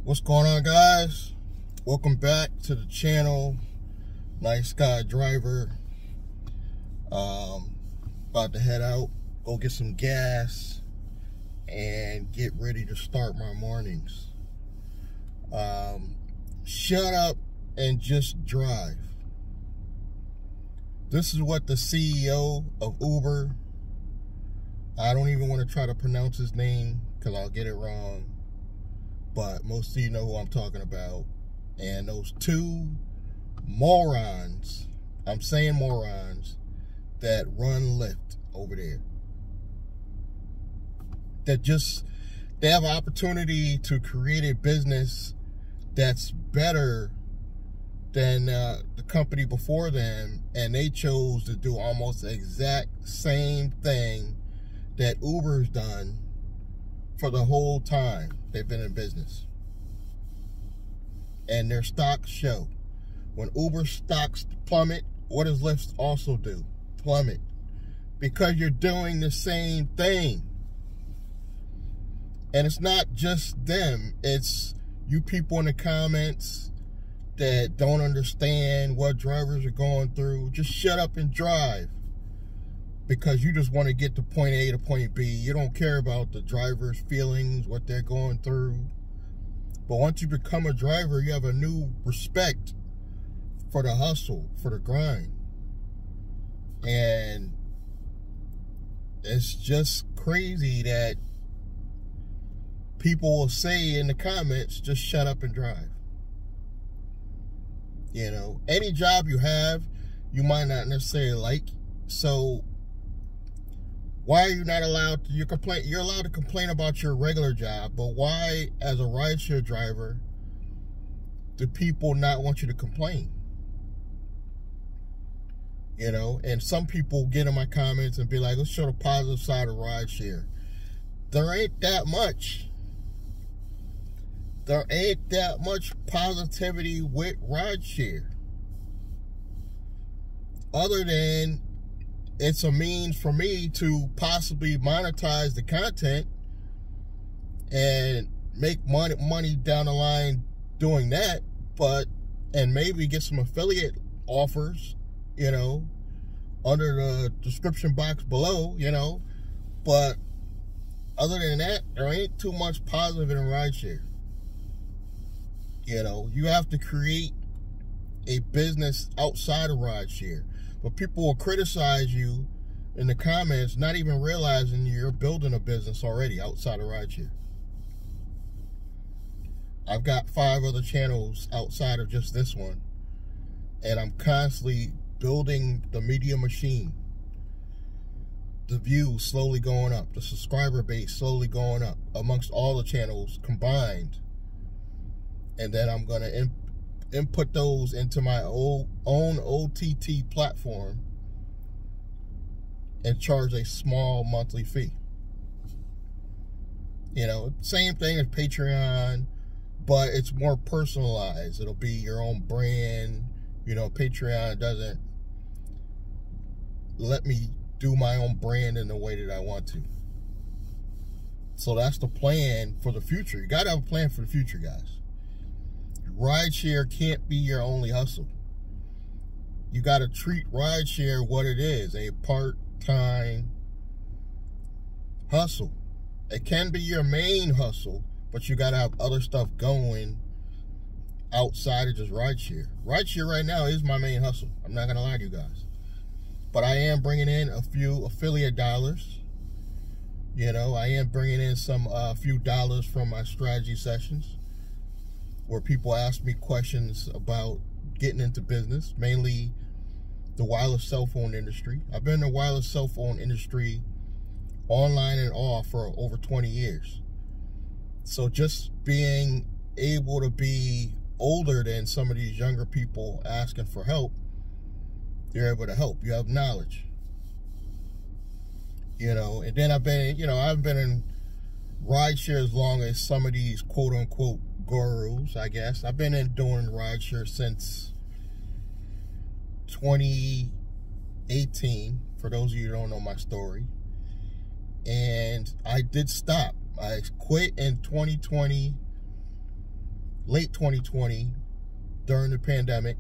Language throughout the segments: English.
What's going on, guys? Welcome back to the channel. Nice guy driver. About to head out, go get some gas, and get ready to start my mornings. Shut up and just drive. This is what the CEO of Uber, I don't even want to try to pronounce his name because I'll get it wrong, but most of you know who I'm talking about. And those two morons, I'm saying morons, that run Lyft over there, that they have an opportunity to create a business that's better than the company before them, and they chose to do almost the exact same thing that Uber's done for the whole time they've been in business. And their stocks show. When Uber stocks plummet, what does Lyft also do? Plummet. Because you're doing the same thing. And it's not just them, it's you people in the comments that don't understand what drivers are going through. Just shut up and drive, because you just want to get to point A to point B. You don't care about the driver's feelings, what they're going through. But once you become a driver, you have a new respect for the hustle, for the grind. And it's just crazy that people will say in the comments, just shut up and drive. You know, any job you have, you might not necessarily like. So why are you not allowed to, you're allowed to complain about your regular job, but why, as a rideshare driver, do people not want you to complain? You know, and some people get in my comments and be like, let's show the positive side of rideshare. There ain't that much. There ain't that much positivity with rideshare. Other than it's a means for me to possibly monetize the content and make money down the line doing that, and maybe get some affiliate offers, you know, under the description box below, you know. But other than that, there ain't too much positive in rideshare. You know, you have to create a business outside of rideshare. But people will criticize you in the comments, not even realizing you're building a business already outside of rideshare. I've got 5 other channels outside of just this one, and I'm constantly building the media machine. The views slowly going up, the subscriber base slowly going up amongst all the channels combined. And then I'm going to input those into my own OTT platform and charge a small monthly fee. You know, same thing as Patreon, but it's more personalized. It'll be your own brand. You know, Patreon doesn't let me do my own brand in the way that I want to. So that's the plan for the future. You got to have a plan for the future, guys. Rideshare can't be your only hustle. You got to treat rideshare what it is, a part-time hustle. It can be your main hustle, but you got to have other stuff going outside of just rideshare. Rideshare right now is my main hustle. I'm not going to lie to you guys. But I am bringing in a few affiliate dollars. You know, I am bringing in some few dollars from my strategy sessions, where people ask me questions about getting into business, mainly the wireless cell phone industry. I've been in the wireless cell phone industry online and off for over 20 years. So just being able to be older than some of these younger people asking for help, you're able to help. You have knowledge. You know, and then I've been in rideshare as long as some of these quote-unquote gurus, I guess. I've been doing rideshare since 2018, for those of you who don't know my story. And I did stop. I quit in 2020 late 2020 during the pandemic.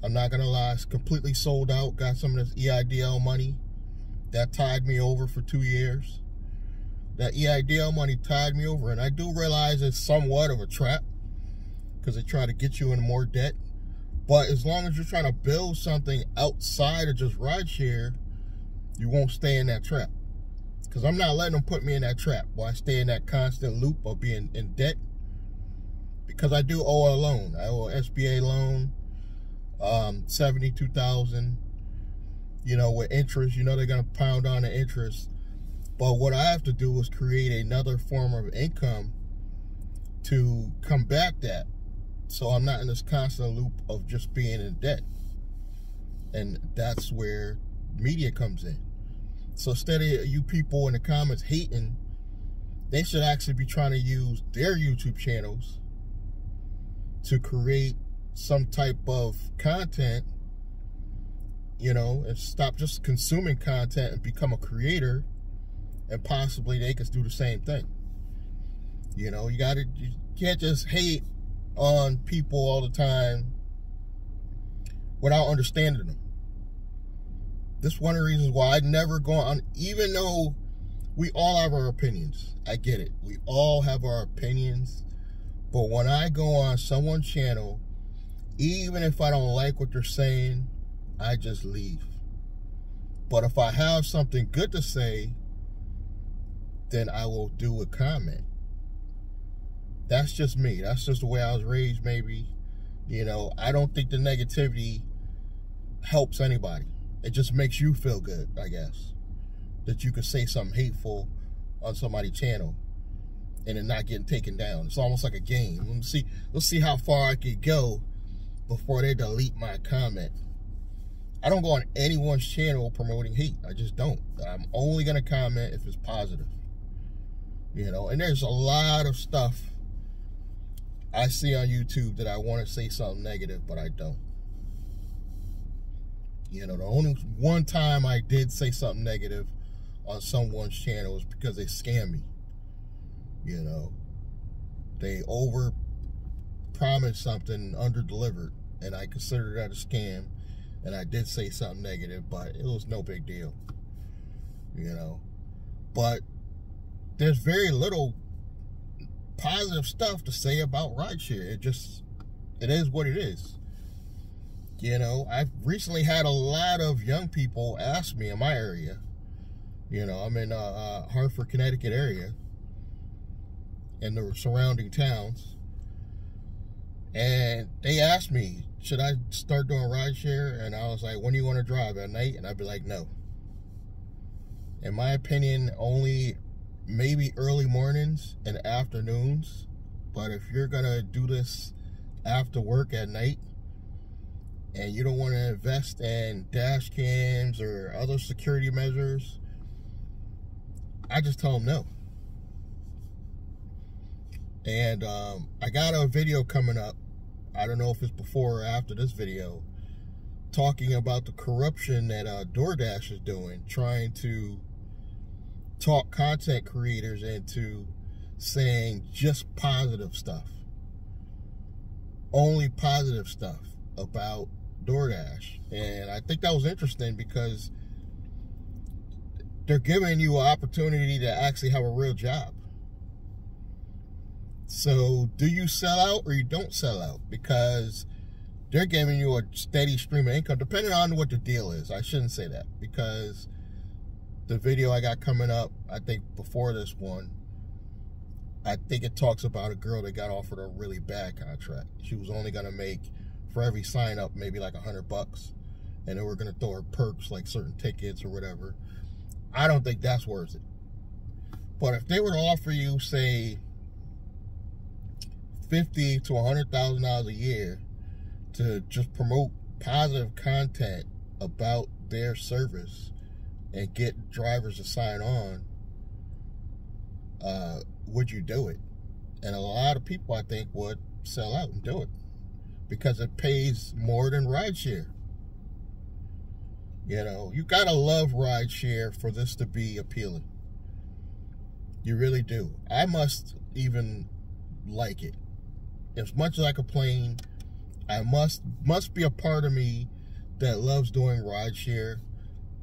I'm not gonna lie, it's completely sold out. Got some of this EIDL money that tied me over for 2 years. That EIDL money tied me over, and I do realize it's somewhat of a trap because they try to get you in more debt. But as long as you're trying to build something outside of just rideshare, you won't stay in that trap. Because I'm not letting them put me in that trap while I stay in that constant loop of being in debt. Because I do owe a loan. I owe an SBA loan, $72,000. You know, with interest, you know they're gonna pound on the interest. But what I have to do is create another form of income to combat that. So I'm not in this constant loop of just being in debt. And that's where media comes in. So instead of you people in the comments hating, they should actually be trying to use their YouTube channels to create some type of content, you know, and stop just consuming content and become a creator, and possibly they could do the same thing. You know, you can't just hate on people all the time without understanding them. This is one of the reasons why I never go on, even though we all have our opinions. I get it. We all have our opinions. But when I go on someone's channel, even if I don't like what they're saying, I just leave. But if I have something good to say, then I will do a comment. That's just me. That's just the way I was raised, maybe. You know, I don't think the negativity helps anybody. It just makes you feel good, I guess, that you could say something hateful on somebody's channel and it not getting taken down. It's almost like a game. Let's see how far I could go before they delete my comment. I don't go on anyone's channel promoting hate. I just don't. I'm only going to comment if it's positive. You know, and there's a lot of stuff I see on YouTube that I want to say something negative, but I don't. You know, the only one time I did say something negative on someone's channel was because they scammed me. You know, they over-promised something, under-delivered, and I considered that a scam, and I did say something negative, but it was no big deal. You know, but there's very little positive stuff to say about rideshare. It is what it is. You know, I've recently had a lot of young people ask me in my area. You know, I'm in Hartford, Connecticut area and the surrounding towns. And they asked me, should I start doing rideshare? And I was like, when do you want to drive, at night? And I'd be like, no. In my opinion, only maybe early mornings and afternoons. But if you're going to do this after work at night, and you don't want to invest in dash cams or other security measures, I just tell them no. And I got a video coming up, I don't know if it's before or after this video, talking about the corruption that DoorDash is doing, trying to talk content creators into saying just positive stuff. Only positive stuff about DoorDash. And I think that was interesting because they're giving you an opportunity to actually have a real job. So do you sell out or you don't sell out? Because they're giving you a steady stream of income, depending on what the deal is. I shouldn't say that, because the video I got coming up, I think before this one, I think it talks about a girl that got offered a really bad contract. She was only going to make, for every sign up, maybe like $100, and they were going to throw her perks like certain tickets or whatever. I don't think that's worth it. But if they were to offer you, say, $50,000 to $100,000 a year to just promote positive content about their service and get drivers to sign on, would you do it? And a lot of people, I think, would sell out and do it because it pays more than rideshare. You know, you gotta love rideshare for this to be appealing. You really do. I must even like it as much as I complain, I must be a part of me that loves doing rideshare,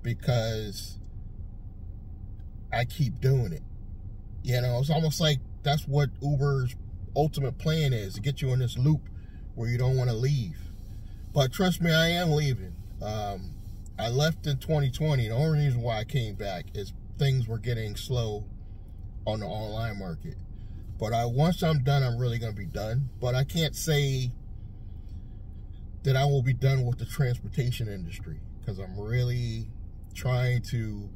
because I keep doing it. You know, it's almost like that's what Uber's ultimate plan is, to get you in this loop where you don't want to leave. But trust me, I am leaving. I left in 2020. The only reason why I came back is things were getting slow on the online market. But once I'm done, I'm really going to be done. But I can't say that I will be done with the transportation industry, because I'm really trying to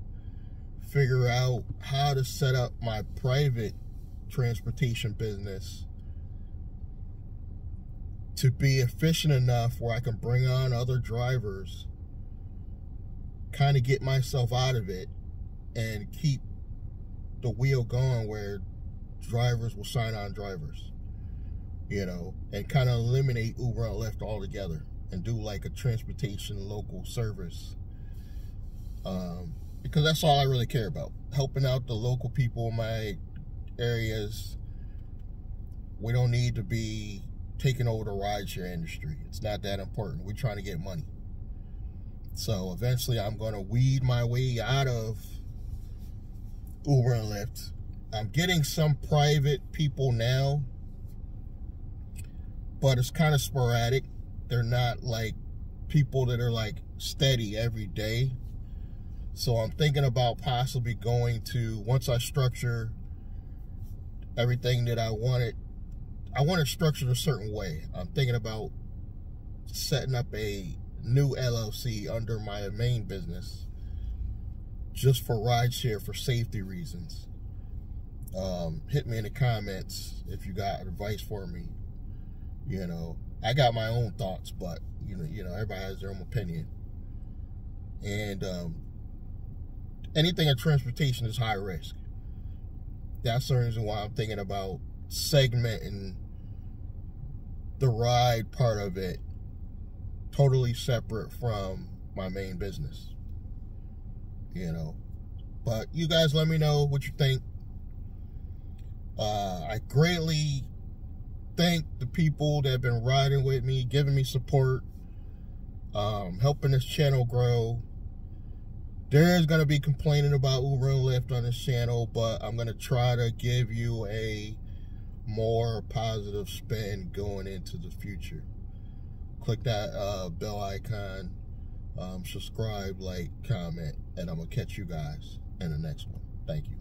figure out how to set up my private transportation business to be efficient enough where I can bring on other drivers, kind of get myself out of it, and keep the wheel going where drivers will sign on drivers, you know, and kind of eliminate Uber and Lyft altogether and do like a transportation local service, because that's all I really care about, helping out the local people in my areas. We don't need to be taking over the rideshare industry. It's not that important. We're trying to get money. So eventually I'm going to weed my way out of Uber and Lyft. I'm getting some private people now, but it's kind of sporadic. They're not like people that are like steady every day. So I'm thinking about possibly going to, once I structure everything that I want it structured a certain way. I'm thinking about setting up a new LLC under my main business just for rideshare, for safety reasons. Hit me in the comments if you got advice for me. You know, I got my own thoughts, but you know, everybody has their own opinion. And anything in transportation is high risk. That's the reason why I'm thinking about segmenting the ride part of it totally separate from my main business, you know. But you guys let me know what you think. I greatly thank the people that have been riding with me, giving me support, helping this channel grow. There's going to be complaining about Uber and Lyft on this channel, but I'm going to try to give you a more positive spin going into the future. Click that bell icon, subscribe, like, comment, and I'm going to catch you guys in the next one. Thank you.